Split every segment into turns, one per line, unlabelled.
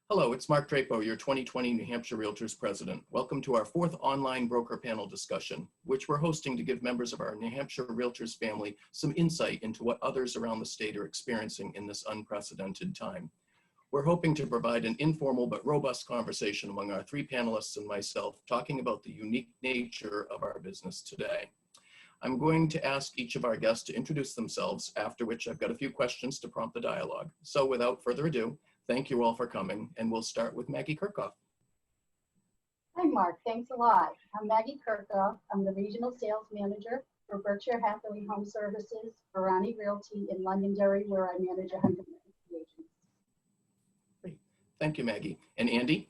Hello, it's Marc Drapeau, your 2020 New Hampshire Realtors President. Welcome to our fourth online broker panel discussion, which we're hosting to give members of our New Hampshire Realtors family some insight into what others around the state are experiencing in this unprecedented time. We're hoping to provide an informal but robust conversation among our three panelists and myself, talking about the unique nature of our business today. I'm going to ask each of our guests to introduce themselves, after which I've got a few questions to prompt the dialogue. So without further ado, thank you all for coming, and we'll start with Maggie Kerkhoff.
Hi, Mark. Thanks a lot. I'm Maggie Kerkhoff. I'm the Regional Sales Manager for Berkshire Hathaway Home Services, Barani Realty in Londonderry, where I manage 150 agents.
Great. Thank you, Maggie. And Andy?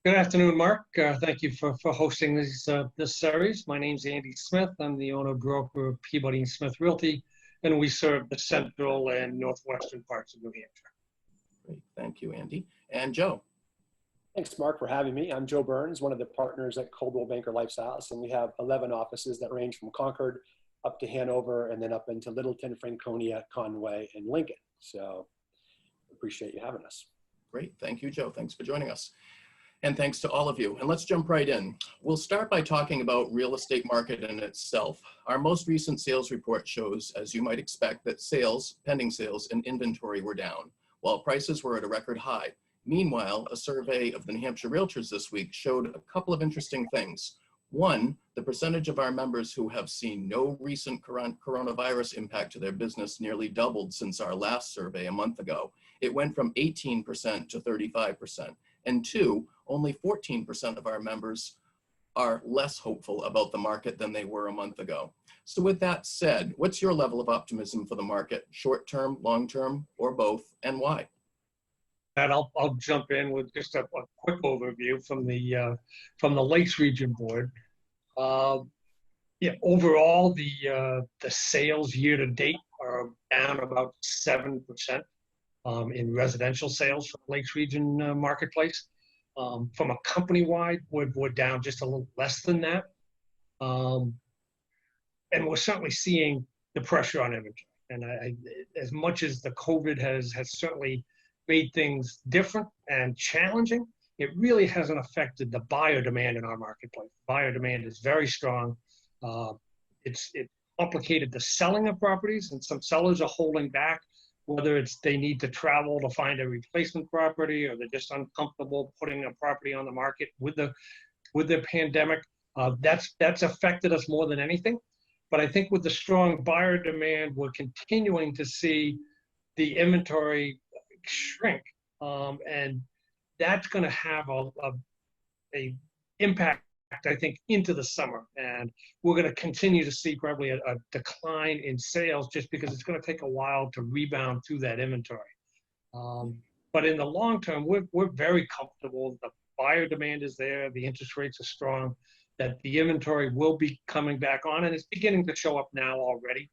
Good afternoon, Mark. Thank you for hosting this series. My name's Andy Smith. I'm the owner broker of Peabody & Smith Realty, and we serve the central and northwestern parts of New Hampshire.
Great. Thank you, Andy. And Joe?
Thanks, Mark, for having me. I'm Joe Burns, one of the partners at Coldwell Banker Lifestyles, and we have 11 offices that range from Concord up to Hanover and then up into Littleton, Franconia, Conway, and Lincoln. So appreciate you having us.
Great. Thank you, Joe. Thanks for joining us. And thanks to all of you. And let's jump right in. We'll start by talking about real estate market in itself. Our most recent sales report shows, as you might expect, that sales, pending sales, and inventory were down, while prices were at a record high. Meanwhile, a survey of the New Hampshire Realtors this week showed a couple of interesting things. One, the percentage of our members who have seen no recent coronavirus impact to their business nearly doubled since our last survey a month ago. It went from 18% to 35%. And two, only 14% of our members are less hopeful about the market than they were a month ago. So with that said, what's your level of optimism for the market, short-term, long-term, or both, and why?
And I'll jump in with just a quick overview from the Lakes Region Board. Yeah, overall, the sales year to date are down about 7% in residential sales for the Lakes Region marketplace. From a company-wide, we're down just a little less than that. And we're certainly seeing the pressure on inventory. And as much as the COVID has certainly made things different and challenging, it really hasn't affected the buyer demand in our marketplace. Buyer demand is very strong. It's complicated the selling of properties, and some sellers are holding back, whether it's they need to travel to find a replacement property, or they're just uncomfortable putting a property on the market with the pandemic. That's affected us more than anything. But I think with the strong buyer demand, we're continuing to see the inventory shrink, and that's going to have a impact, I think, into the summer. And we're going to continue to see probably a decline in sales, just because it's going to take a while to rebound through that inventory. But in the long term, we're very comfortable. The buyer demand is there. The interest rates are strong, that the inventory will be coming back on, and it's beginning to show up now already.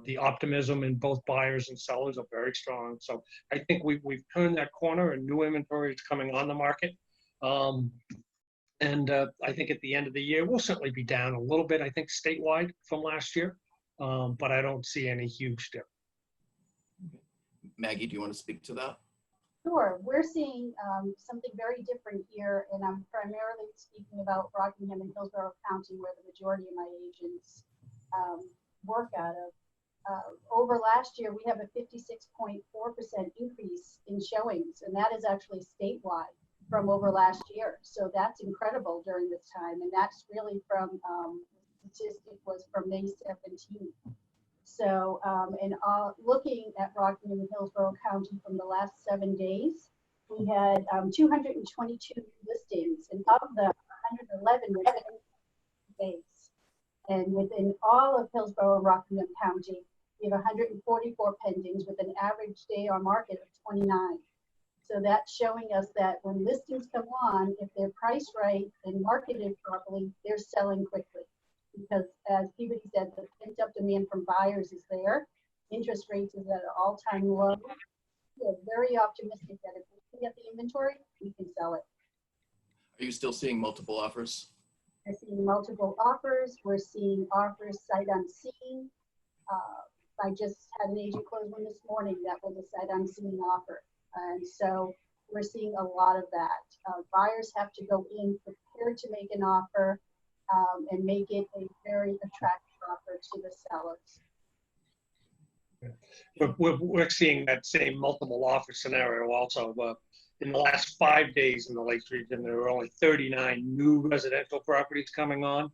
The optimism in both buyers and sellers are very strong. So I think we've turned that corner, and new inventory is coming on the market. And I think at the end of the year, we'll certainly be down a little bit, I think, statewide from last year. But I don't see any huge difference.
Maggie, do you want to speak to that?
Sure. We're seeing something very different here, and I'm primarily speaking about Rockingham and Hillsborough County, where the majority of my agents work out of. Over last year, we have a 56.4% increase in showings, and that is actually statewide from over last year. So that's incredible during this time, and that's really from, the statistic was from May 17th. So, looking at Rockingham and Hillsborough County from the last 7 days, we had 222 listings, and of them, 111 were days. And within all of Hillsborough and Rockingham County, we have 144 pendings with an average day on market of 29. So that's showing us that when listings come on, if they're priced right and marketed properly, they're selling quickly. Because as Peabody said, the pent-up demand from buyers is there. Interest rates is at an all-time low. We're very optimistic that if we can get the inventory, we can sell it.
Are you still seeing multiple offers?
We're seeing multiple offers. We're seeing offers sight unseen. I just had an agent close one this morning that was a sight unseen offer. And so we're seeing a lot of that. Buyers have to go in prepared to make an offer and make it a very attractive offer to the sellers.
We're seeing that same multiple offer scenario also. In the last 5 days in the Lakes region, there were only 39 new residential properties coming on.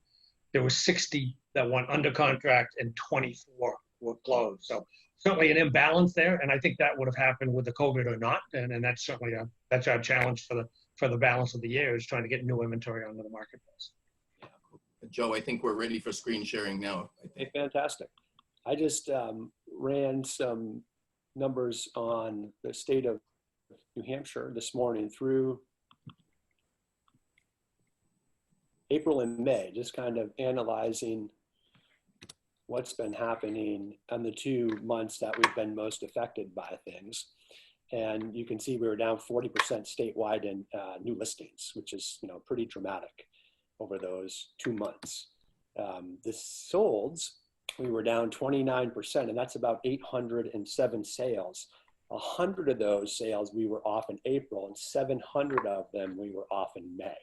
There were 60 that went under contract and 24 were closed. So certainly an imbalance there, and I think that would have happened with the COVID or not. And that's certainly that's our challenge for the balance of the year, is trying to get new inventory onto the marketplace.
Yeah. Joe, I think we're ready for screen sharing now.
Hey, fantastic. I just ran some numbers on the state of New Hampshire this morning through April and May, just kind of analyzing what's been happening in the 2 months that we've been most affected by things. And you can see we were down 40% statewide in new listings, which is, you know, pretty dramatic over those 2 months. The solds, we were down 29%, and that's about 807 sales. 100 of those sales we were off in April, and 700 of them we were off in May,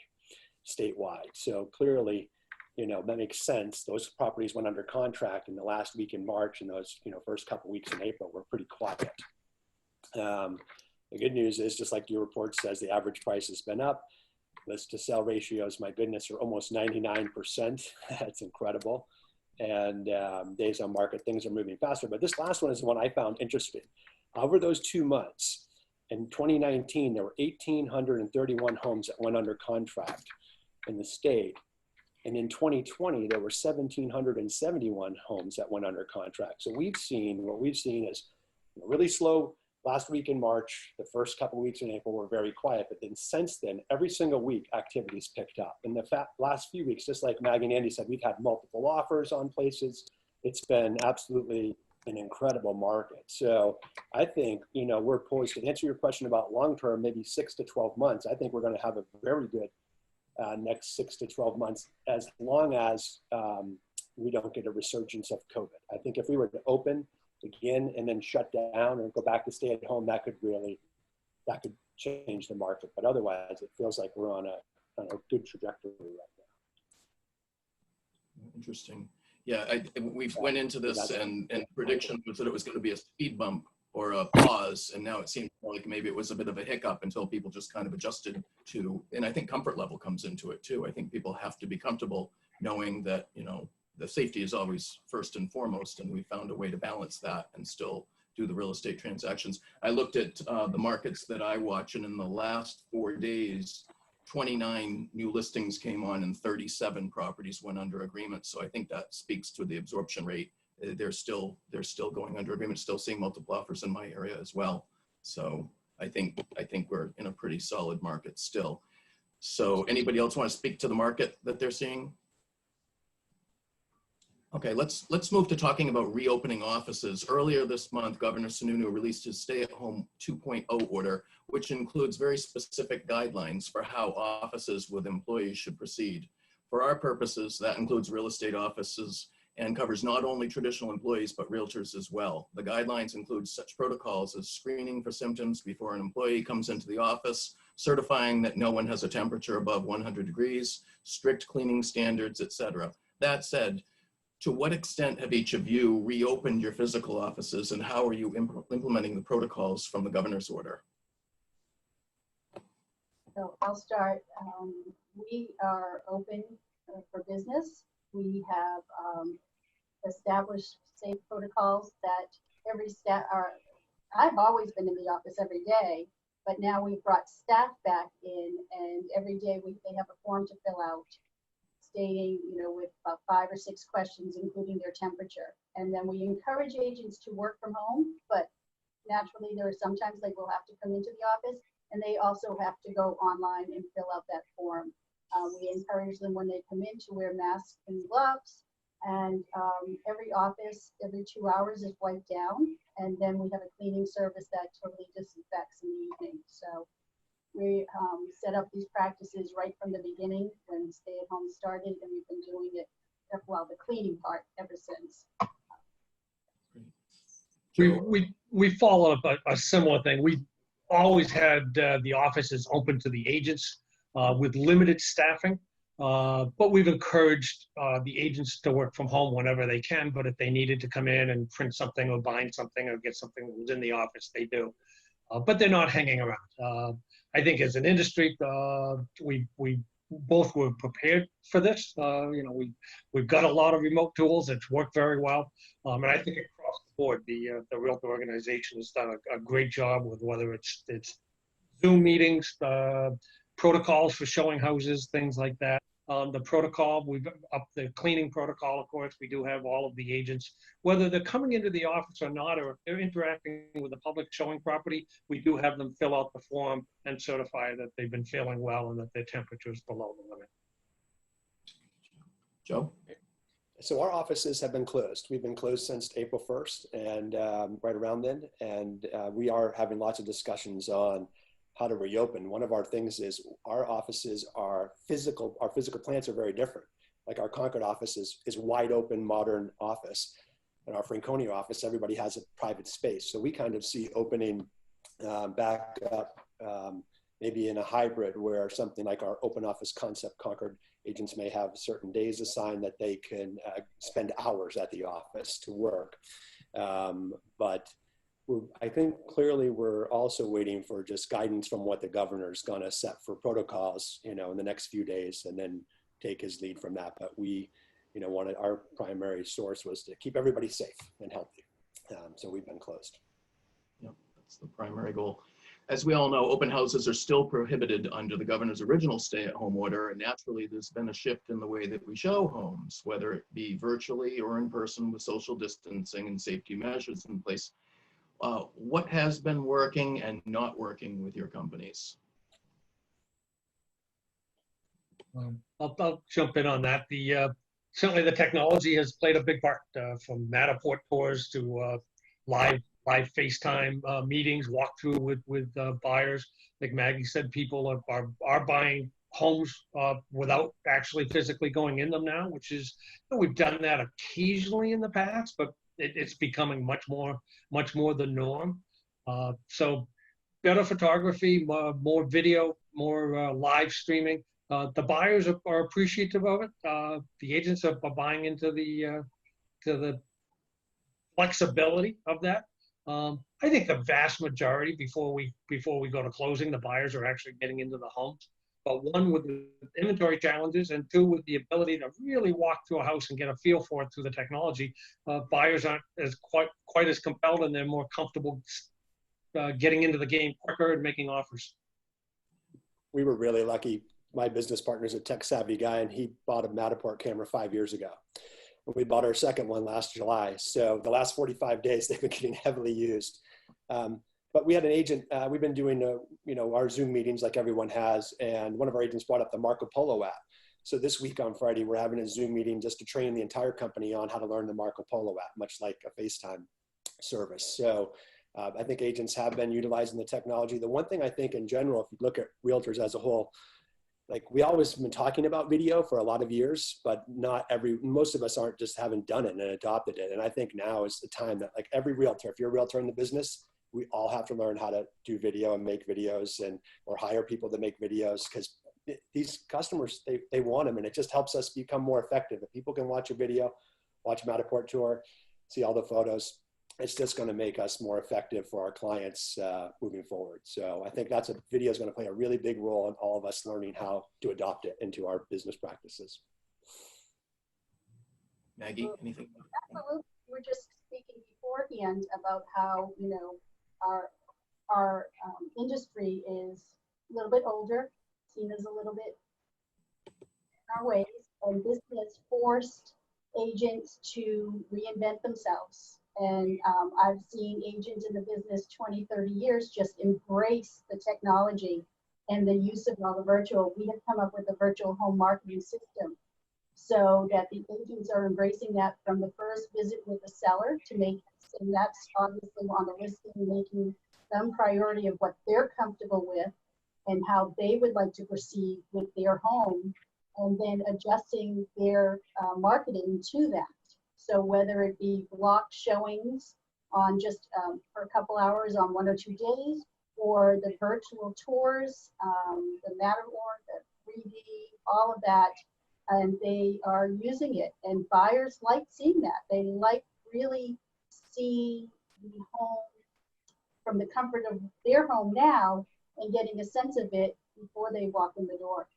statewide. So clearly, you know, that makes sense. Those properties went under contract in the last week in March, and those, you know, first couple weeks in April were pretty quiet. The good news is, just like your report says, the average price has been up. List to sell ratios, my goodness, are almost 99%. That's incredible. And days on market, things are moving faster. But this last one is the one I found interesting. Over those 2 months, in 2019, there were 1,831 homes that went under contract in the state. And in 2020, there were 1,771 homes that went under contract. So what we've seen is really slow last week in March. The first couple of weeks in April were very quiet, but then since then, every single week, activity's picked up. In the last few weeks, just like Maggie and Andy said, we've had multiple offers on places. It's been absolutely an incredible market. So I think, you know, we're poised to answer your question about long-term, maybe 6 to 12 months. I think we're going to have a very good next 6 to 12 months, as long as we don't get a resurgence of COVID. I think if we were to open again and then shut down and go back to stay at home, that could change the market. But otherwise, it feels like we're on a good trajectory right now.
Interesting. Yeah, we've went into this and prediction was that it was going to be a speed bump or a pause, and now it seems like maybe it was a bit of a hiccup until people just kind of adjusted to, and I think comfort level comes into it too. I think people have to be comfortable knowing that, you know, the safety is always first and foremost, and we found a way to balance that and still do the real estate transactions. I looked at the markets that I watch, and in the last 4 days, 29 new listings came on and 37 properties went under agreement. So I think that speaks to the absorption rate. They're still going under agreement, still seeing multiple offers in my area as well. So I think we're in a pretty solid market still. So anybody else want to speak to the market that they're seeing? Okay, let's move to talking about reopening offices. Earlier this month, Governor Sununu released his stay-at-home 2.0 order, which includes very specific guidelines for how offices with employees should proceed. For our purposes, that includes real estate offices and covers not only traditional employees, but realtors as well. The guidelines include such protocols as screening for symptoms before an employee comes into the office, certifying that no one has a temperature above 100 degrees, strict cleaning standards, etc. That said, to what extent have each of you reopened your physical offices, and how are you implementing the protocols from the governor's order?
So I'll start. We are open for business. We have established safe protocols that every staff I've always been in the office every day, but now we've brought staff back in, and every day they have a form to fill out, stating, you know, with about 5 or 6 questions, including their temperature. And then we encourage agents to work from home, but naturally there are sometimes they will have to come into the office, and they also have to go online and fill out that form. We encourage them when they come in to wear masks and gloves, and every office every 2 hours is wiped down, and then we have a cleaning service that totally disinfects in the evening. So we set up these practices right from the beginning when stay-at-home started, and we've been doing it, well, the cleaning part ever since.
We follow up a similar thing. always had the offices open to the agents with limited staffing. But we've encouraged the agents to work from home whenever they can. But if they needed to come in and print something or bind something or get something that was in the office, they do. But they're not hanging around. I think as an industry, we both were prepared for this. We've got a lot of remote tools. It's worked very well. And I think across the board, the Realtor organization has done a great job with whether it's Zoom meetings, protocols for showing houses, things like that. The protocol, we've upped the cleaning protocol, of course. We do have all of the agents, whether they're coming into the office or not, or if they're interacting with the public showing property, we do have them fill out the form and certify that they've been feeling well and that their temperature is below the limit.
Joe?
So our offices have been closed. We've been closed since April 1st and right around then. And we are having lots of discussions on how to reopen. One of our things is our offices our physical plants are very different. Like our Concord office is wide open, modern office. And our Franconia office, everybody has a private space. So we kind of see opening back up maybe in a hybrid where something like our open office concept Concord agents may have certain days assigned that they can spend hours at the office to work. But I think clearly we're also waiting for just guidance from what the governor's going to set for protocols, in the next few days, and then take his lead from that. But we, our primary source was to keep everybody safe and healthy. So we've been closed.
Yep, that's the primary goal. As we all know, open houses are still prohibited under the governor's original stay-at-home order, and naturally there's been a shift in the way that we show homes, whether it be virtually or in person with social distancing and safety measures in place. What has been working and not working with your companies?
I'll jump in on that. Certainly the technology has played a big part, from Matterport tours to live FaceTime meetings, walkthrough with buyers. Like Maggie said, people are buying homes without actually physically going in them now, which is, we've done that occasionally in the past, but it's becoming much more the norm. So better photography, more video, more live streaming. The buyers are appreciative of it. The agents are buying into the flexibility of that. I think the vast majority, before we go to closing, the buyers are actually getting into the homes. But one, with the inventory challenges, and two, with the ability to really walk through a house and get a feel for it through the technology, buyers aren't quite as compelled, and they're more comfortable getting into the game quicker and making offers.
We were really lucky. My business partner's a tech savvy guy, and he bought a Matterport camera 5 years ago. We bought our second one last July. So the last 45 days, they've been getting heavily used. But we had an agent, we've been doing, our Zoom meetings like everyone has. And one of our agents brought up the Marco Polo app. So this week on Friday, we're having a Zoom meeting just to train the entire company on how to learn the Marco Polo app, much like a FaceTime service. So I think agents have been utilizing the technology. The one thing I think in general, if you look at realtors as a whole, like we always been talking about video for a lot of years, but most of us haven't done it and adopted it. And I think now is the time that, like, every realtor, if you're a realtor in the business, we all have to learn how to do video and make videos or hire people to make videos, because these customers, they want them, and it just helps us become more effective. If people can watch a video, watch a Matterport tour, see all the photos, it's just going to make us more effective for our clients moving forward. So I think video is going to play a really big role in all of us learning how to adopt it into our business practices.
Maggie, anything?
Absolutely. We were just speaking beforehand about how, our industry is a little bit older, seen as a little bit in our ways, and this has forced agents to reinvent themselves. And I've seen agents in the business 20, 30 years just embrace the technology and the use of all the virtual. We have come up with a virtual home marketing system so that the agents are embracing that from the first visit with the seller to make, and that's obviously on the listing, making some priority of what they're comfortable with and how they would like to proceed with their home, and then adjusting their marketing to that. So whether it be block showings on just for a couple hours on 1 or 2 days, for the virtual tours, the Matterhorn, the 3D, all of that, and they are using it. And buyers like seeing that. They like really seeing the home from the comfort of their home now and getting a sense of it before they walk in the door.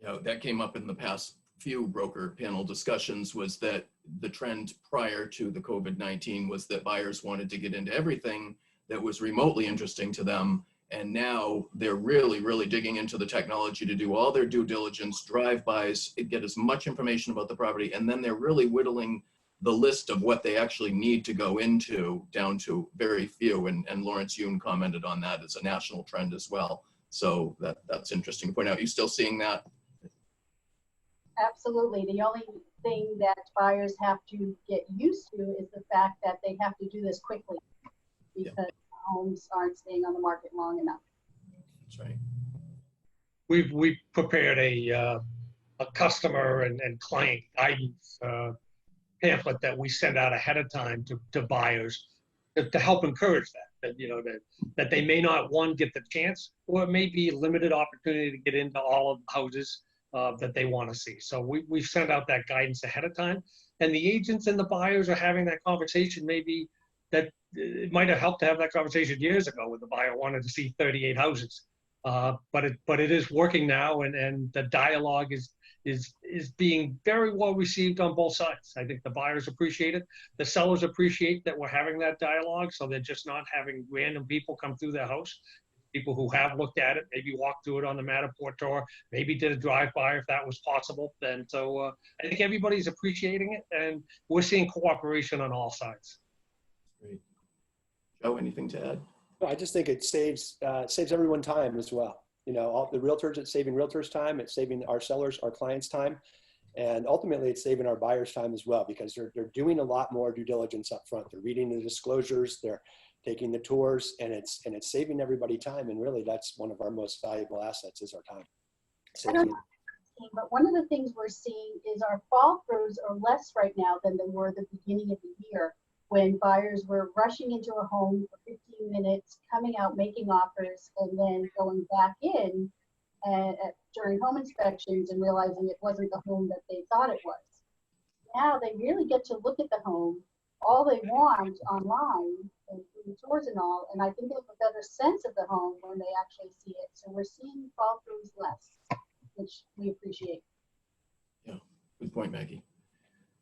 Yeah, that came up in the past few broker panel discussions, was that the trend prior to the COVID-19 was that buyers wanted to get into everything that was remotely interesting to them. And now they're really, really digging into the technology to do all their due diligence, drive-bys, get as much information about the property, and then they're really whittling the list of what they actually need to go into down to very few. And Lawrence Yoon commented on that as a national trend as well. So that's interesting to point out. You still seeing that?
Absolutely. The only thing that buyers have to get used to is the fact that they have to do this quickly because homes aren't staying on the market long enough.
That's right.
We've prepared a customer and client guidance pamphlet that we send out ahead of time to buyers to help encourage that you know, that they may not, one, get the chance, or it may be a limited opportunity to get into all of the houses that they want to see. So we've sent out that guidance ahead of time, and the agents and the buyers are having that conversation. Maybe that it might have helped to have that conversation years ago when the buyer wanted to see 38 houses. But it is working now, and the dialogue is being very well received on both sides. I think the buyers appreciate it. The sellers appreciate that we're having that dialogue, so they're just not having random people come through their house. People who have looked at it, maybe walked through it on the Matterport tour, maybe did a drive-by if that was possible. And so I think everybody's appreciating it, and we're seeing cooperation on all sides.
Great. Joe, anything to add?
I just think it saves everyone time as well. You know, all the realtors, it's saving realtors time, it's saving our sellers, our clients time, and ultimately it's saving our buyers time as well, because they're doing a lot more due diligence up front. They're reading the disclosures, they're taking the tours, and it's saving everybody time. And really, that's one of our most valuable assets is our time.
I don't know, but one of the things we're seeing is our fall throughs are less right now than they were at the beginning of the year, when buyers were rushing into a home for 15 minutes, coming out, making offers, and then going back in during home inspections and realizing it wasn't the home that they thought it was. Now they really get to look at the home, all they want online, and through the tours and all, and I think they have a better sense of the home when they actually see it. So we're seeing fall throughs less, which we appreciate.
Yeah, good point, Maggie.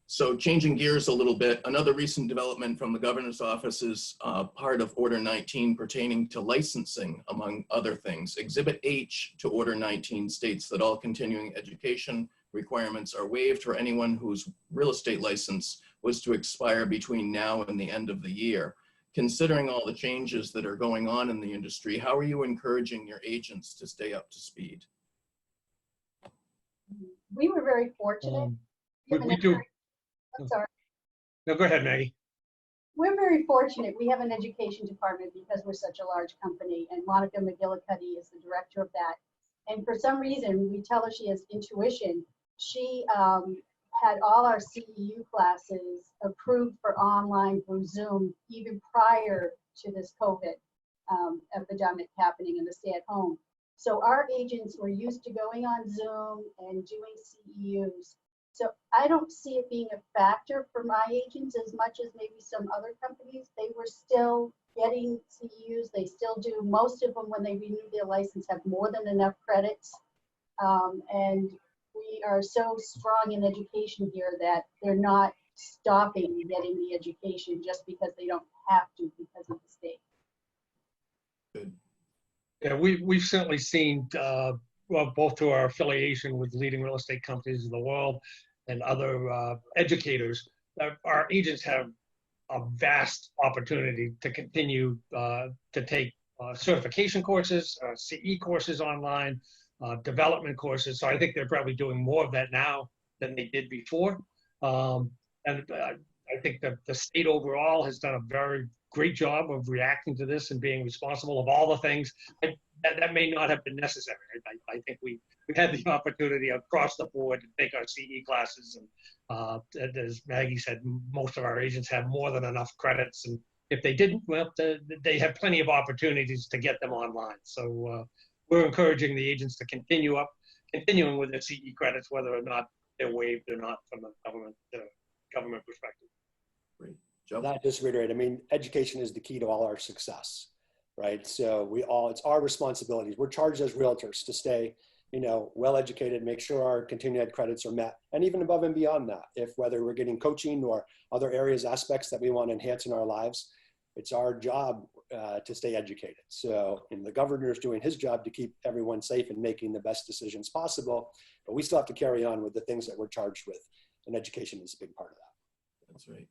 So changing gears a little bit, another recent development from the governor's office is part of Order 19 pertaining to licensing, among other things. Exhibit H to Order 19 states that all continuing education requirements are waived for anyone whose real estate license was to expire between now and the end of the year. Considering all the changes that are going on in the industry, how are you encouraging your agents to stay up to speed?
We were very fortunate.
We do.
I'm sorry.
No, go ahead, Maggie.
We're very fortunate. We have an education department because we're such a large company, and Monica McGillicuddy is the director of that. And for some reason, we tell her she has intuition. She had all our CEU classes approved for online through Zoom even prior to this COVID epidemic happening and the stay at home. So our agents were used to going on Zoom and doing CEUs. So I don't see it being a factor for my agents as much as maybe some other companies. They were still getting CEUs. They still do. Most of them, when they renew their license, have more than enough credits. And we are so strong in education here that they're not stopping getting the education just because they don't have to because of the state.
Good.
Yeah, we've certainly seen, well, both through our affiliation with leading real estate companies in the world and other educators, our agents have a vast opportunity to continue to take certification courses, CE courses online, development courses. So I think they're probably doing more of that now than they did before. And I think that the state overall has done a very great job of reacting to this and being responsible of all the things that may not have been necessary. I think we had the opportunity across the board to take our CE classes, and as Maggie said, most of our agents have more than enough credits and If they didn't, well, they have plenty of opportunities to get them online. So we're encouraging the agents to continuing with their CE credits, whether or not they're waived or not from the government perspective.
Great. Joe?
That just reiterate, I mean, education is the key to all our success, right? So it's our responsibilities. We're charged as realtors to stay, well educated, make sure our continuing ed credits are met, and even above and beyond that, whether we're getting coaching or other aspects that we want to enhance in our lives, it's our job to stay educated. So, and the governor is doing his job to keep everyone safe and making the best decisions possible, but we still have to carry on with the things that we're charged with, and education is a big part of that.
That's right.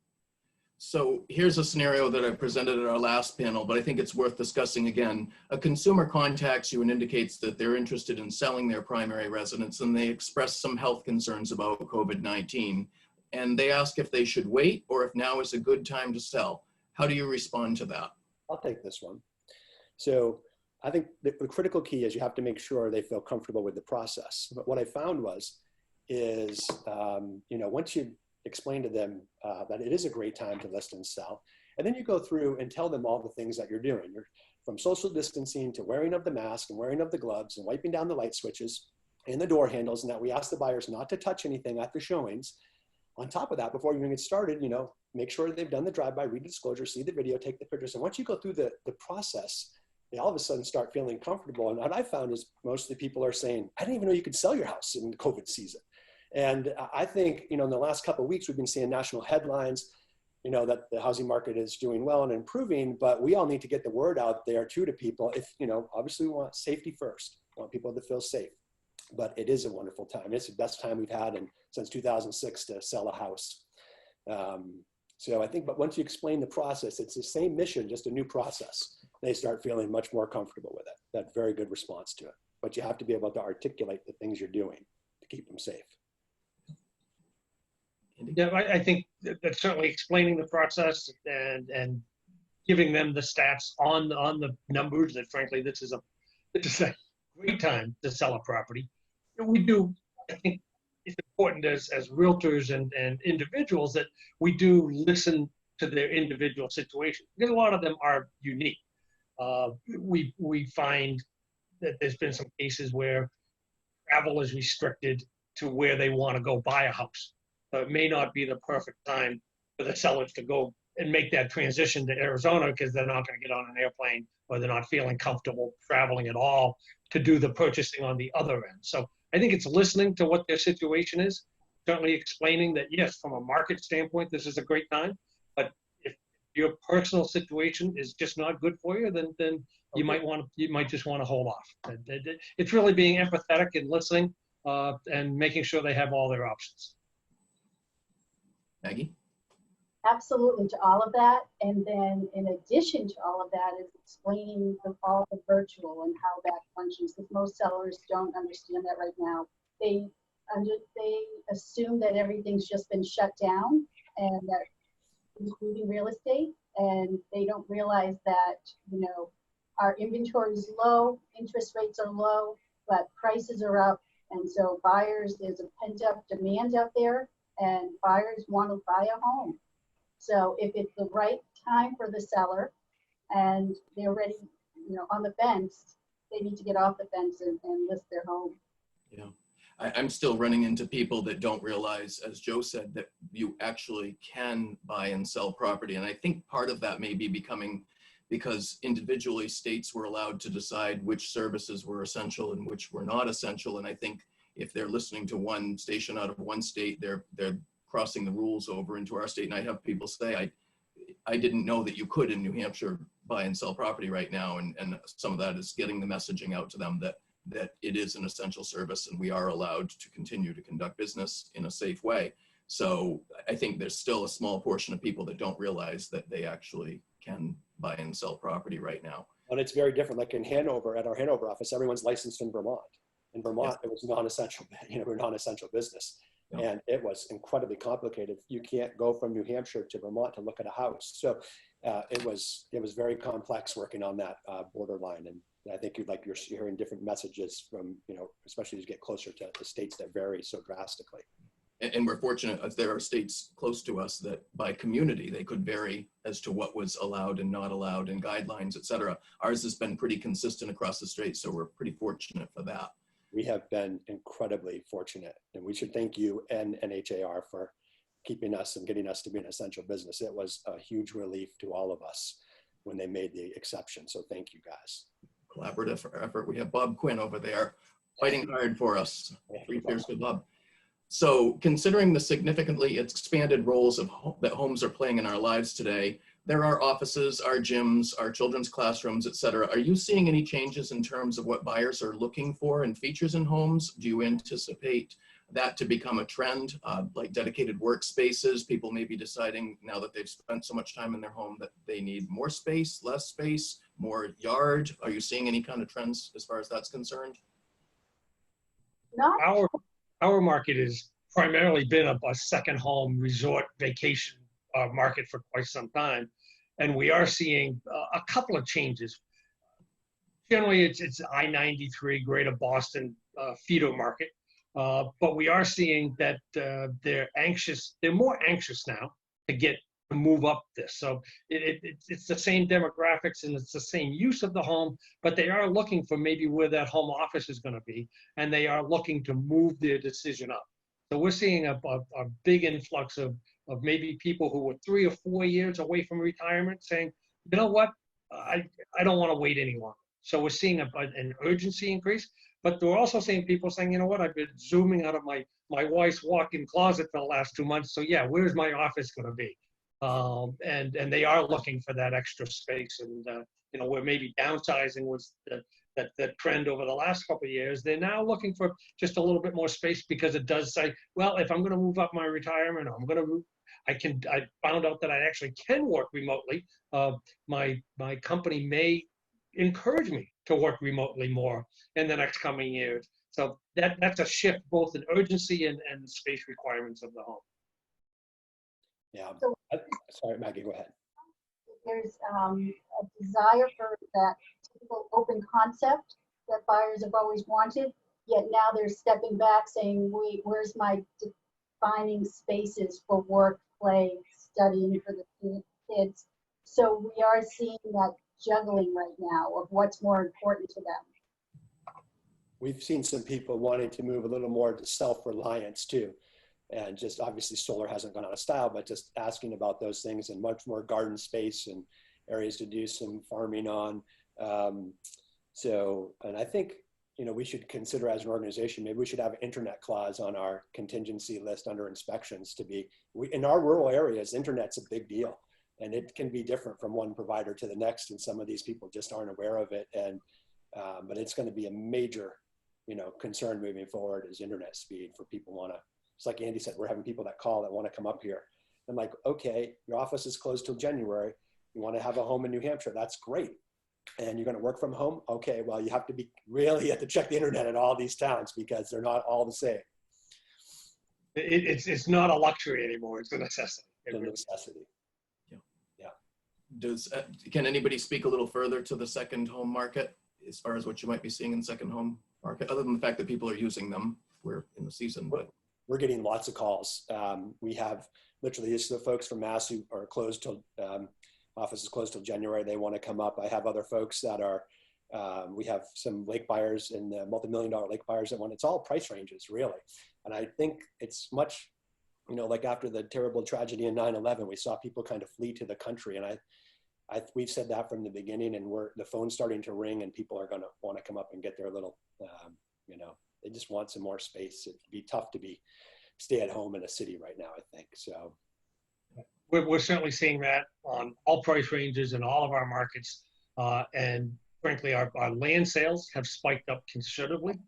So here's a scenario that I presented at our last panel, but I think it's worth discussing again. A consumer contacts you and indicates that they're interested in selling their primary residence, and they express some health concerns about COVID-19. And they ask if they should wait or if now is a good time to sell. How do you respond to that?
I'll take this one. So I think the critical key is you have to make sure they feel comfortable with the process. But what I found is once you explain to them that it is a great time to list and sell, and then you go through and tell them all the things that you're doing. You're from social distancing to wearing of the mask and wearing of the gloves and wiping down the light switches and the door handles, and that we ask the buyers not to touch anything at the showings. On top of that, before you even get started, make sure they've done the drive-by, read the disclosure, see the video, take the pictures. And once you go through the process, they all of a sudden start feeling comfortable. And what I found is most of the people are saying, I didn't even know you could sell your house in the COVID season. And I think, in the last couple of weeks, we've been seeing national headlines, that the housing market is doing well and improving, but we all need to get the word out there too to people. Obviously we want safety first, we want people to feel safe, but it is a wonderful time. It's the best time we've had since 2006 to sell a house. So I think, but once you explain the process, it's the same mission, just a new process. They start feeling much more comfortable with it. That's very good response to it. But you have to be able to articulate the things you're doing to keep them safe.
Yeah, I think that certainly explaining the process and giving them the stats on the numbers that, frankly, this is a great time to sell a property. We do, I think it's important as realtors and individuals that we do listen to their individual situation, because a lot of them are unique. We find that there's been some cases where travel is restricted to where they want to go buy a house. It may not be the perfect time for the sellers to go and make that transition to Arizona because they're not going to get on an airplane or they're not feeling comfortable traveling at all to do the purchasing on the other end. So I think it's listening to what their situation is, certainly explaining that, yes, from a market standpoint, this is a great time, but if your personal situation is just not good for you, then you might just want to hold off. It's really being empathetic and listening and making sure they have all their options.
Maggie?
Absolutely, to all of that. And then in addition to all of that is explaining all the virtual and how that functions, because most sellers don't understand that right now. They assume that everything's just been shut down, and that including real estate, and they don't realize that, our inventory is low, interest rates are low, but prices are up. And so buyers, there's a pent up demand out there, and buyers want to buy a home. So if it's the right time for the seller and they're ready, on the fence, they need to get off the fence and list their home.
Yeah, I'm still running into people that don't realize, as Joe said, that you actually can buy and sell property. And I think part of that may be becoming because individually states were allowed to decide which services were essential and which were not essential. And I think if they're listening to one station out of one state, they're crossing the rules over into our state. And I have people say, I didn't know that you could in New Hampshire buy and sell property right now. And some of that is getting the messaging out to them that it is an essential service and we are allowed to continue to conduct business in a safe way. So I think there's still a small portion of people that don't realize that they actually can buy and sell property right now.
And it's very different. Like in Hanover, at our Hanover office, everyone's licensed in Vermont. In Vermont, It was non-essential, we're non-essential business. Yep. And it was incredibly complicated. You can't go from New Hampshire to Vermont to look at a house. So it was very complex working on that borderline. And I think you're hearing different messages from, especially as you get closer to the states that vary so drastically.
and we're fortunate as there are states close to us that by community, they could vary as to what was allowed and not allowed and guidelines, et cetera. Ours has been pretty consistent across the state, so we're pretty fortunate for that.
We have been incredibly fortunate, and we should thank you and NHAR for keeping us and getting us to be an essential business. It was a huge relief to all of us when they made the exception. So thank you guys.
Collaborative effort. We have Bob Quinn over there fighting hard for us. Three cheers to Bob. So considering the significantly expanded roles that homes are playing in our lives today, there are offices, our gyms, our children's classrooms, et cetera. Are you seeing any changes in terms of what buyers are looking for and features in homes? Do you anticipate that to become a trend, like dedicated workspaces? People may be deciding now that they've spent so much time in their home that they need more space, less space, more yard. Are you seeing any kind of trends as far as that's concerned?
Not
Our market has primarily been a second home resort vacation market for quite some time. And we are seeing a couple of changes. Generally, it's I-93, Greater Boston feeder market. But we are seeing that they're more anxious now to move up this. So it's the same demographics and it's the same use of the home, but they are looking for maybe where that home office is going to be, and they are looking to move their decision up. So we're seeing a big influx of maybe people who were 3 or 4 years away from retirement saying, you know what, I don't want to wait any longer. So we're seeing an urgency increase, but we're also seeing people saying, you know what, I've been zooming out of my wife's walk-in closet for the last 2 months. So yeah, where's my office going to be? And they are looking for that extra space. And you know, where maybe downsizing was the trend over the last couple of years, they're now looking for just a little bit more space, because it does say, well, if I'm going to move up my retirement, I found out that I actually can work remotely. My company may encourage me to work remotely more in the next coming years. So that's a shift both in urgency and the space requirements of the home.
Yeah.
So-
Sorry, Maggie, go ahead.
There's a desire for that typical open concept that buyers have always wanted, yet now they're stepping back saying, wait, where's my defining spaces for work, play, studying for the kids? So we are seeing that juggling right now of what's more important to them.
We've seen some people wanting to move a little more to self-reliance too. And just obviously solar hasn't gone out of style, but just asking about those things and much more garden space and areas to do some farming on. And I think, you know, we should consider as an organization, maybe we should have an internet clause on our contingency list under inspections in our rural areas, internet's a big deal. And it can be different from one provider to the next. And some of these people just aren't aware of it. And, but it's going to be a major, you know, concern moving forward is internet speed for people it's like Andy said, we're having people that call that want to come up here. I'm like, okay, your office is closed till January. You want to have a home in New Hampshire. That's great. And you're going to work from home. Okay. Well, you have to check the internet in all these towns because they're not all the same.
It's not a luxury anymore. It's a necessity.
It's a necessity.
Can anybody speak a little further to the second home market as far as what you might be seeing in the second home market, other than the fact that people are using them? We're in the season, but
we're getting lots of calls. We have literally just the folks from Mass who are closed till office is closed till January. They want to come up. I have other folks that are. We have some lake buyers and multi-million-dollar lake buyers that want. It's all price ranges really, and I think it's much. You know, like after the terrible tragedy in 9/11, we saw people kind of flee to the country, and we've said that from the beginning, and the phone's starting to ring, and people are going to want to come up and get their little, you know, they just want some more space. It'd be tough to stay at home in a city right now, I think. So
we're certainly seeing that on all price ranges in all of our markets, and frankly, our land sales have spiked up considerably.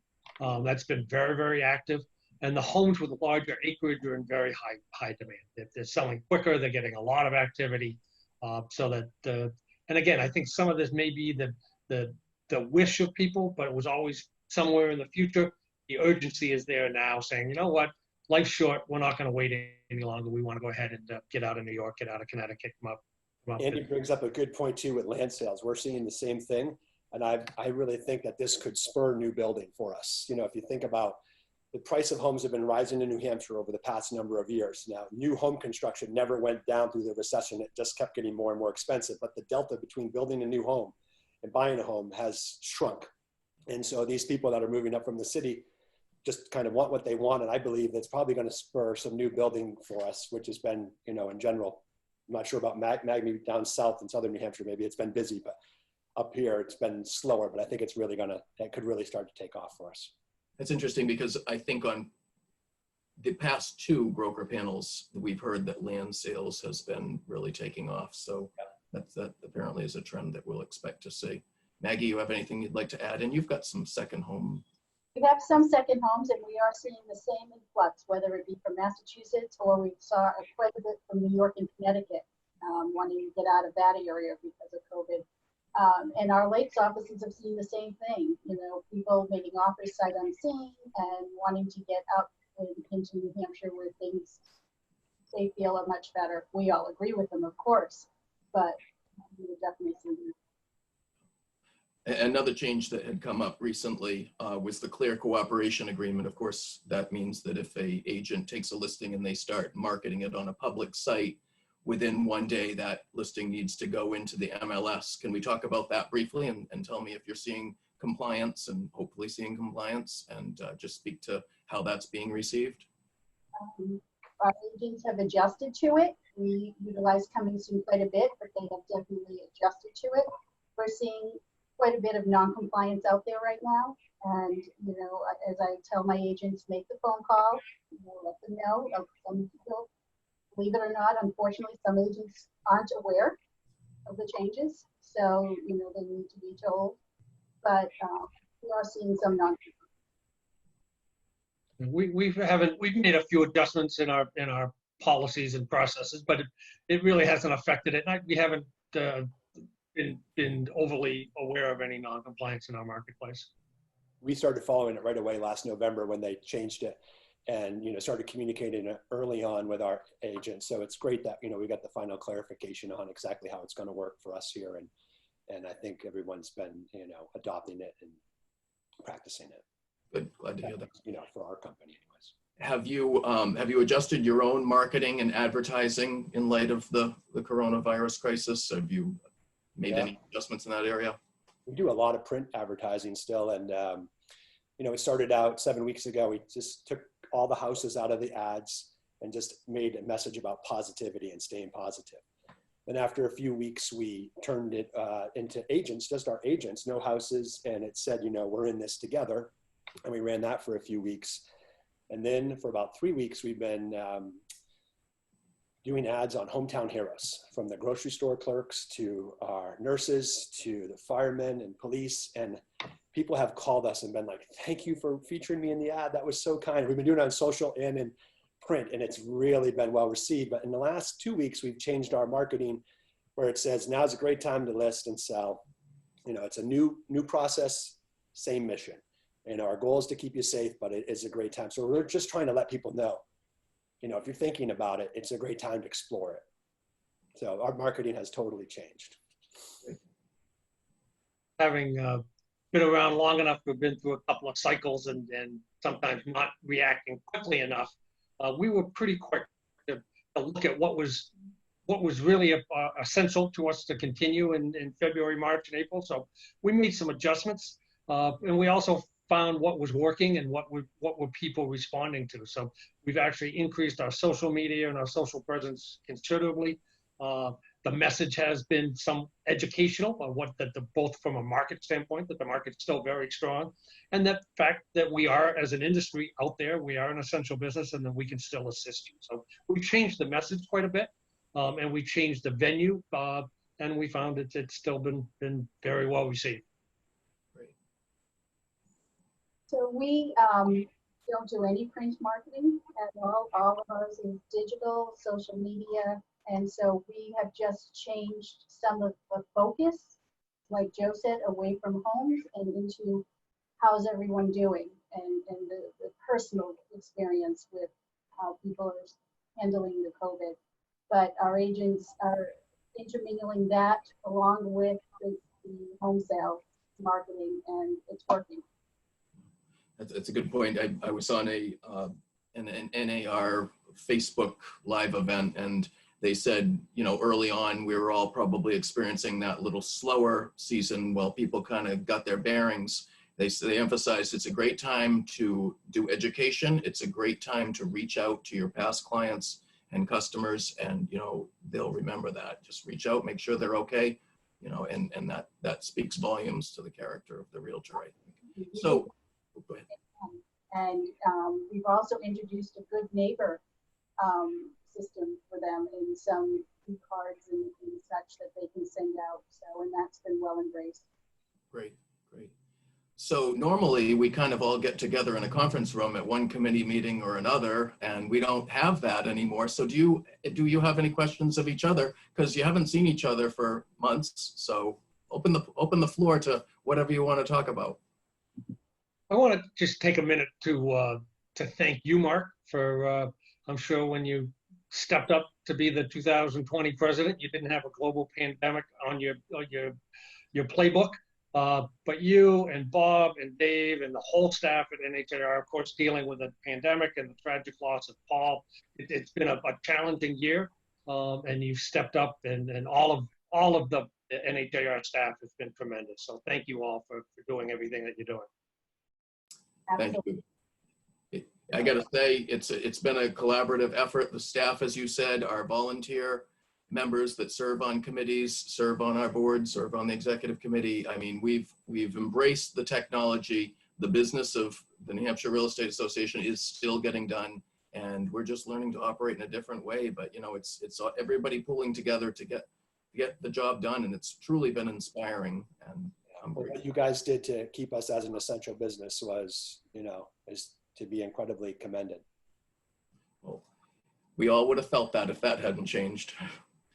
That's been very, very active. And the homes with larger acreage are in very high demand. They're selling quicker. They're getting a lot of activity. So that, and again, I think some of this may be the wish of people, but it was always somewhere in the future. The urgency is there now, saying, you know what, life's short. We're not going to wait any longer. We want to go ahead and get out of New York, get out of Connecticut, come up.
Andy brings up a good point too with land sales. We're seeing the same thing, and I really think that this could spur new building for us. You know, if you think about the price of homes have been rising in New Hampshire over the past number of years. Now, new home construction never went down through the recession. It just kept getting more and more expensive. But the delta between building a new home and buying a home has shrunk. And so these people that are moving up from the city just kind of want what they want. And I believe that's probably going to spur some new building for us, which has been, you know, in general, I'm not sure about Maggie down south in southern New Hampshire, maybe it's been busy, but up here it's been slower. But I think it's really that could really start to take off for us.
It's interesting because I think on the past two broker panels, we've heard that land sales has been really taking off. So that apparently is a trend that we'll expect to see. Maggie, you have anything you'd like to add? And you've got some second home.
We have some second homes, and we are seeing the same influx, whether it be from Massachusetts or we saw quite a bit from New York and Connecticut, wanting to get out of that area because of COVID. And our lakes offices have seen the same thing, you know, people making offers sight unseen and wanting to get up into New Hampshire where things they feel are much better. We all agree with them, of course, but we would definitely see them.
Another change that had come up recently was the clear cooperation agreement. Of course, that means that if an agent takes a listing and they start marketing it on a public site, within one day, that listing needs to go into the MLS. Can we talk about that briefly and tell me if you're seeing compliance and hopefully seeing compliance, and just speak to how that's being received?
Our agents have adjusted to it. We utilize Coming Soon quite a bit, but they have definitely adjusted to it. We're seeing quite a bit of non-compliance out there right now. And, you know, as I tell my agents, make the phone call, you know, let them know. Some people, believe it or not, unfortunately, some agents aren't aware of the changes. So, you know, they need to be told. But we are seeing some non-compliance.
We've made a few adjustments in our policies and processes, but it really hasn't affected it. We haven't been overly aware of any non-compliance in our marketplace.
We started following it right away last November when they changed it, and, you know, started communicating it early on with our agents. So it's great that, you know, we got the final clarification on exactly how it's going to work for us here, and I think everyone's been, you know, adopting it and practicing it.
Good, glad to hear that.
You know, for our company, anyways.
Have you adjusted your own marketing and advertising in light of the coronavirus crisis? Have you made any adjustments in that area?
We do a lot of print advertising still, and you know, it started out 7 weeks ago. We just took all the houses out of the ads and just made a message about positivity and staying positive. Then after a few weeks, we turned it into agents, just our agents, no houses, and it said, you know, we're in this together, and we ran that for a few weeks. And then for about 3 weeks, we've been doing ads on hometown heroes, from the grocery store clerks to our nurses to the firemen and police. And people have called us and been like, thank you for featuring me in the ad. That was so kind. We've been doing it on social and in print, and it's really been well received. But in the last 2 weeks, we've changed our marketing where it says, now's a great time to list and sell. You know, it's a new process, same mission. And our goal is to keep you safe, but it is a great time. So we're just trying to let people know, you know, if you're thinking about it, it's a great time to explore it. So our marketing has totally changed.
Having been around long enough to have been through a couple of cycles and sometimes not reacting quickly enough, we were pretty quick to look at what was really essential to us to continue in February, March, and April. So we made some adjustments, and we also found what was working and what were people responding to. So we've actually increased our social media and our social presence considerably. The message has been some educational on both from a market standpoint, that the market's still very strong, and that fact that we are, as an industry out there, we are an essential business and that we can still assist you. So we changed the message quite a bit, and we changed the venue, and we found it's still been very well received.
So we don't do any print marketing at all. All of ours is digital, social media. And so we have just changed some of the focus, like Joe said, away from homes and into how's everyone doing, and the personal experience with how people are handling the COVID. But our agents are intermingling that along with the home sale marketing, and it's working.
That's a good point. I was on an NAR Facebook live event, and they said, you know, early on, we were all probably experiencing that little slower season while people kind of got their bearings. They emphasized it's a great time to do education. It's a great time to reach out to your past clients and customers, and, you know, they'll remember that. Just reach out, make sure they're okay, you know, and that speaks volumes to the character of the realtor, I think. So, go ahead.
And we've also introduced a good neighbor system for them in some cards and such that they can send out. So, and that's been well embraced.
Great, great. So normally we kind of all get together in a conference room at one committee meeting or another, and we don't have that anymore. So do you have any questions of each other? Because you haven't seen each other for months. So open the floor to whatever you want to talk about.
I want to just take a minute to thank you, Mark, for I'm sure when you stepped up to be the 2020 president, you didn't have a global pandemic on your playbook. But you and Bob and Dave and the whole staff at NHAR, of course, dealing with the pandemic and the tragic loss of Paul, it's been a challenging year, and you've stepped up, and all of the NHAR staff has been tremendous. So thank you all for doing everything that you're doing.
Thank you. I got to say, it's been a collaborative effort. The staff, as you said, our volunteer members that serve on committees, serve on our board, serve on the executive committee. I mean, we've embraced the technology. The business of the New Hampshire Real Estate Association is still getting done, and we're just learning to operate in a different way. But you know, it's everybody pulling together to get the job done, and it's truly been inspiring. And
what you guys did to keep us as an essential business was, you know, is to be incredibly commended.
Well, we all would have felt that if that hadn't changed.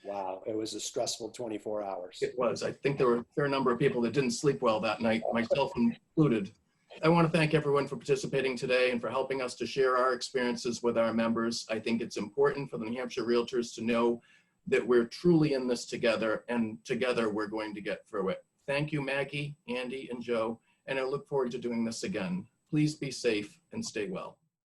Wow, it was a stressful 24 hours.
It was. I think there were a fair number of people that didn't sleep well that night, myself included. I want to thank everyone for participating today and for helping us to share our experiences with our members. I think it's important for the New Hampshire Realtors to know that we're truly in this together, and together we're going to get through it. Thank you, Maggie, Andy, and Joe, and I look forward to doing this again. Please be safe and stay well.